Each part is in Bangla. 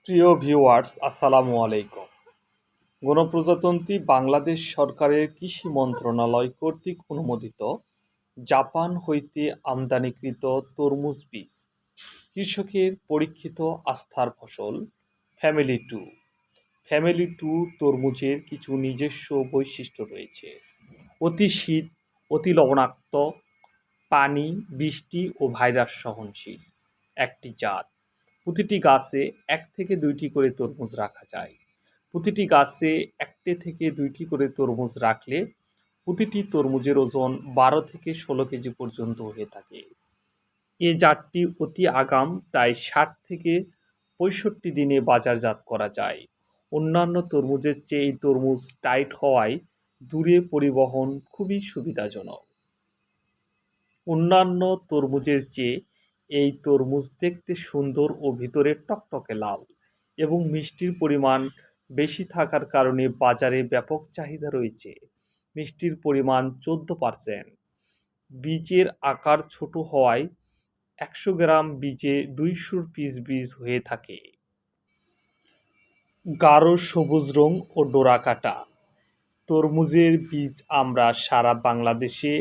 প্রিয় ভিউয়ার্স, আসসালামু আলাইকুম। গণপ্রজাতন্ত্রী বাংলাদেশ সরকারের কৃষি মন্ত্রণালয় কর্তৃক অনুমোদিত জাপান হইতে আমদানিকৃত তরমুজ বীজ কৃষকের পরীক্ষিত আস্থার ফসল ফ্যামিলি টু। ফ্যামিলি টু তরমুজের কিছু নিজস্ব বৈশিষ্ট্য রয়েছে। অতি শীত, অতি লবণাক্ত, পানি, বৃষ্টি ও ভাইরাস সহনশীল একটি জাত। প্রতিটি গাছে ১ থেকে ২টি করে তরমুজ রাখা যায়। প্রতিটি গাছে ১টি থেকে ২টি করে তরমুজ রাখলে প্রতিটি তরমুজের ওজন ১২ থেকে ১৬ কেজি পর্যন্ত হয়ে থাকে। এ জাতটি অতি আগাম, তাই ৬০ থেকে ৬৫ দিনে বাজারজাত করা যায়। অন্যান্য তরমুজের চেয়ে এই তরমুজ টাইট হওয়ায় দূরে পরিবহন খুবই সুবিধাজনক। অন্যান্য তরমুজের চেয়ে এই তরমুজ দেখতে সুন্দর ও ভিতরে টকটকে লাল এবং মিষ্টির পরিমাণ বেশি থাকার কারণে বাজারে ব্যাপক চাহিদা রয়েছে। মিষ্টির পরিমাণ ১৪%। বীজের আকার ছোট হওয়ায় ১০০ গ্রাম বীজে ২০০ পিস বীজ হয়ে থাকে। গাঢ় সবুজ রং ও ডোরা কাটা। তরমুজের বীজ আমরা সারা বাংলাদেশে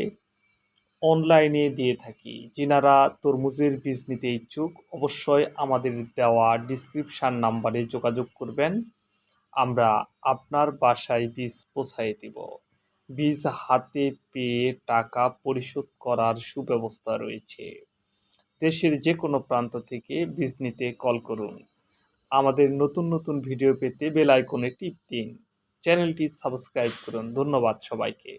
অনলাইনে দিয়ে থাকি। যিনারা তরমুজের বীজ নিতে ইচ্ছুক অবশ্যই আমাদের দেওয়া ডিসক্রিপশান নাম্বারে যোগাযোগ করবেন। আমরা আপনার বাসায় বীজ পৌঁছায় দিব। বীজ হাতে পেয়ে টাকা পরিশোধ করার সুব্যবস্থা রয়েছে। দেশের যে কোনো প্রান্ত থেকে বীজ নিতে কল করুন। আমাদের নতুন নতুন ভিডিও পেতে বেল আইকনে টিপ দিন। চ্যানেলটি সাবস্ক্রাইব করুন। ধন্যবাদ সবাইকে।